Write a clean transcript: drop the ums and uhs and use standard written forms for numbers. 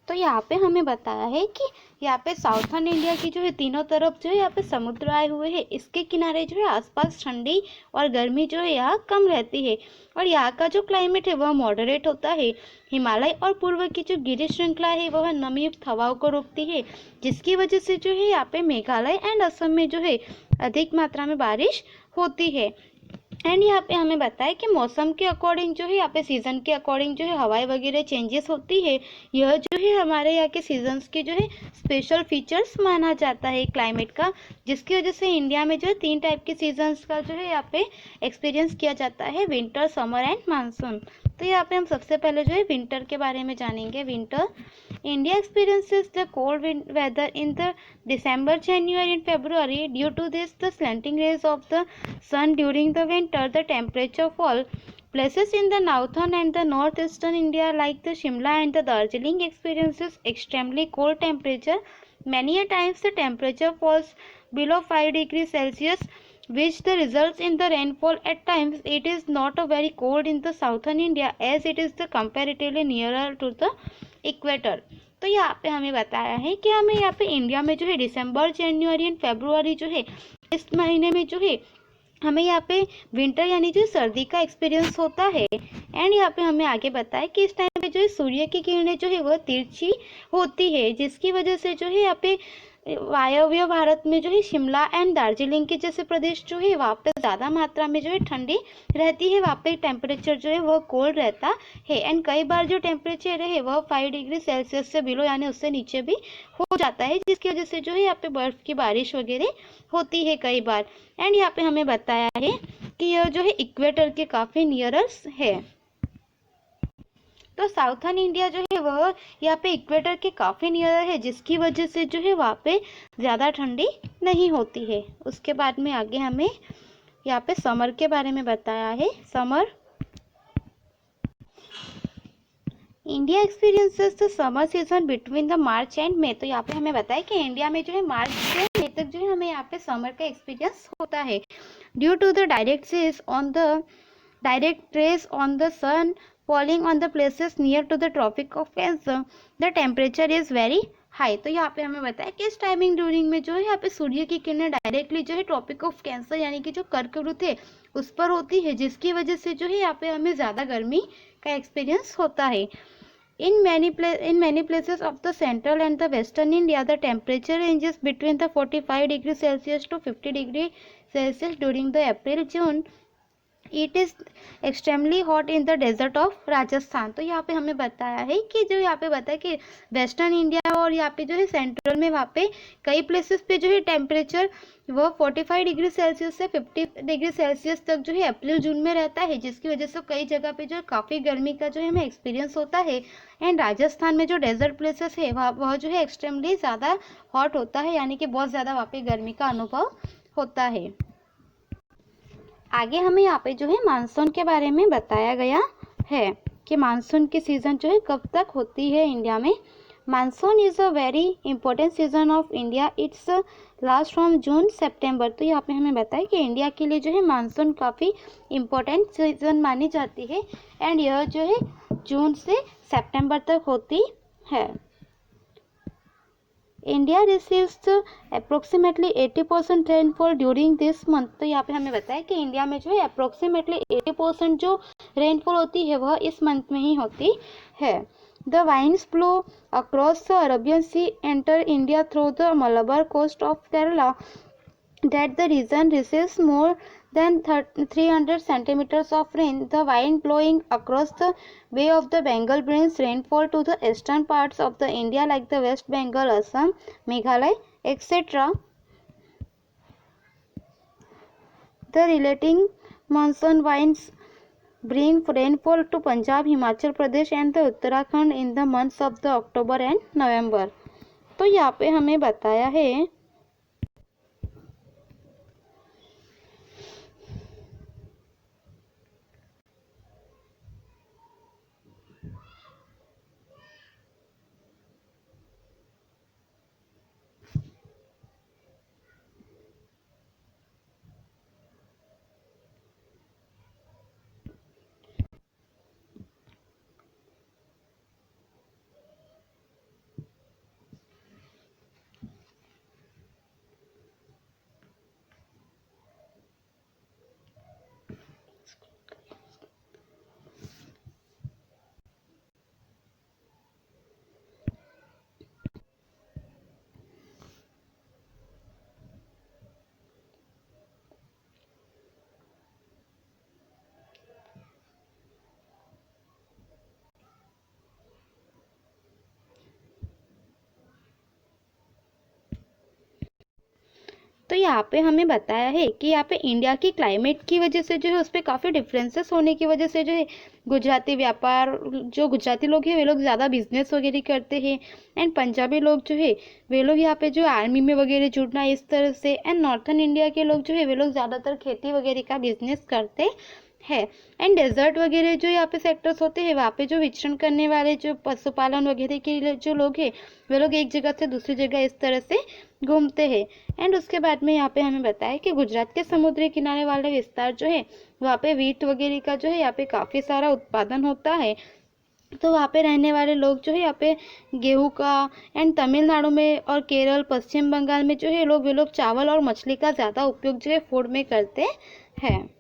तो यहाँ पे हमें बताया है कि यहाँ पे साउथर्न इंडिया की जो है तीनों तरफ जो है यहाँ पे समुद्र आए हुए हैं। इसके किनारे जो है आसपास ठंडी और गर्मी जो है यहाँ कम रहती है और यहाँ का जो क्लाइमेट है वह मॉडरेट होता है। हिमालय और पूर्व की जो गिरी श्रृंखला है वह नमीयुक्त हवाओं को रोकती है, जिसकी वजह से जो है यहाँ पे मेघालय एंड असम में जो है अधिक मात्रा में बारिश होती है। एंड यहाँ पे हमें बताया कि मौसम के अकॉर्डिंग जो है यहाँ पे सीजन के अकॉर्डिंग जो है हवाएं वगैरह चेंजेस होती है। यह जो है हमारे यहाँ के सीजन्स के जो है स्पेशल फीचर्स माना जाता है क्लाइमेट का, जिसकी वजह से इंडिया में जो है 3 टाइप के सीजन्स का जो है यहाँ पे एक्सपीरियंस किया जाता है, विंटर, समर एंड मानसून। तो यहाँ पे हम सबसे पहले जो है विंटर के बारे में जानेंगे। Winter, India experiences the cold weather in the December, January and February. Due to this, the slanting rays of the sun during the winter, the temperature fall. Places in the northern and the northeastern India like the Shimla and the Darjeeling experiences extremely cold temperature. Many a times the temperature falls below 5 degrees Celsius, which the results in the rainfall. At times it is not a very cold in the southern India as it is the comparatively nearer to the equator. तो यहाँ पे हमें बताया है कि हमें यहाँ पे इंडिया में जो है दिसंबर, जनवरी एंड फरवरी जो है इस महीने में जो है हमें यहाँ पे विंटर यानी जो सर्दी का एक्सपीरियंस होता है। एंड यहाँ पे हमें आगे बताया कि इस टाइम पे जो है सूर्य की किरणें जो है वह तिरछी होती है, जिसकी वजह से जो है यहाँ पे वायव्य भारत में जो है शिमला एंड दार्जिलिंग के जैसे प्रदेश जो है वहाँ पे ज़्यादा मात्रा में जो है ठंडी रहती है। वहाँ पे टेम्परेचर जो है वह कोल्ड रहता है एंड कई बार जो टेम्परेचर है वह 5 डिग्री सेल्सियस से बिलो यानी उससे नीचे भी हो जाता है, जिसकी वजह से जो है यहाँ पे बर्फ़ की बारिश वगैरह होती है कई बार। एंड यहाँ पे हमें बताया है कि यह जो है इक्वेटर के काफ़ी नियरेस्ट है। तो साउथर्न इंडिया जो है वह यहाँ पे इक्वेटर के काफ़ी नियर है, जिसकी वजह से जो है वहाँ पे ज़्यादा ठंडी नहीं होती है। उसके बाद में आगे हमें यहाँ पे समर के बारे में बताया है। Summer, India experiences the summer season between the March and May. तो यहाँ पे हमें बताया कि इंडिया में जो है मार्च से मई तक जो है हमें यहाँ पे समर का एक्सपीरियंस होता है। Due to the direct rays on the sun falling on the places near to the Tropic of Cancer, the temperature is very high। तो यहाँ पे हमें बताया कि इस टाइमिंग ड्यूरिंग में जो है यहाँ पे सूर्य की किरणें डायरेक्टली जो है ट्रॉपिक ऑफ कैंसर यानी कि जो कर्क वृत्त है उस पर होती है, जिसकी वजह से जो है यहाँ पे हमें ज़्यादा गर्मी का एक्सपीरियंस होता है। In many places of the central and the western India, the temperature ranges between the 45 degrees Celsius to 50 degrees Celsius during the April-June। It is extremely hot in the desert of Rajasthan. तो यहाँ पे हमें बताया है कि जो यहाँ पे बताया कि वेस्टर्न इंडिया और यहाँ पे जो है सेंट्रल में वहाँ पे कई प्लेसेस पे जो है टेम्परेचर वो 45 डिग्री सेल्सियस से 50 डिग्री सेल्सियस तक जो है अप्रैल जून में रहता है, जिसकी वजह से कई जगह पे जो है काफ़ी गर्मी का जो है हमें एक्सपीरियंस होता है। एंड राजस्थान में जो डेजर्ट प्लेसेस है वह जो है एक्सट्रीमली ज़्यादा हॉट होता है, यानी कि बहुत ज़्यादा वहाँ पे गर्मी का अनुभव होता है। आगे हमें यहाँ पे जो है मानसून के बारे में बताया गया है कि मानसून की सीज़न जो है कब तक होती है इंडिया में। Monsoon is a very important season of India, it's last from June September. तो यहाँ पे हमें बताया कि इंडिया के लिए जो है मानसून काफ़ी इम्पोर्टेंट सीजन मानी जाती है एंड यह जो है जून से सितंबर तक होती है। India receives approximately 80% rainfall during this month. तो यहाँ पे हमें बताया कि इंडिया में जो है अप्रोक्सीमेटली 80% जो रेनफॉल होती है वह इस मंथ में ही होती है। The winds blow across the Arabian Sea enter India through the Malabar coast of Kerala, that the region receives more than 300 centimeters of rain. The wind blowing across the Bay of the Bengal brings rainfall to the eastern parts of the India like the West Bengal, Assam, Meghalaya, etc. The relating monsoon winds bring rainfall to Punjab, Himachal Pradesh and the Uttarakhand in the months of the October and November। तो यहाँ पे हमें बताया है तो यहाँ पे हमें बताया है कि यहाँ पे इंडिया की क्लाइमेट की वजह से जो है उस पर काफ़ी डिफरेंसेस होने की वजह से जो है गुजराती व्यापार, जो गुजराती लोग हैं वे लोग ज़्यादा बिजनेस वगैरह करते हैं, एंड पंजाबी लोग जो है वे लोग यहाँ पे जो आर्मी में वगैरह जुड़ना इस तरह से, एंड नॉर्थन इंडिया के लोग जो है वे लोग ज़्यादातर खेती वगैरह का बिजनेस करते है। एंड डेजर्ट वगैरह जो यहाँ पे सेक्टर्स होते हैं वहाँ पे जो विचरण करने वाले जो पशुपालन वगैरह के लिए जो लोग हैं वे लोग एक जगह से दूसरी जगह इस तरह से घूमते हैं। एंड उसके बाद में यहाँ पे हमें बताया कि गुजरात के समुद्री किनारे वाले विस्तार जो है वहाँ पे वीट वगैरह का जो है यहाँ पे काफ़ी सारा उत्पादन होता है, तो वहाँ पे रहने वाले लोग जो है यहाँ पे गेहूँ का, एंड तमिलनाडु में और केरल पश्चिम बंगाल में जो है वे लोग चावल और मछली का ज़्यादा उपयोग जो है फूड में करते हैं।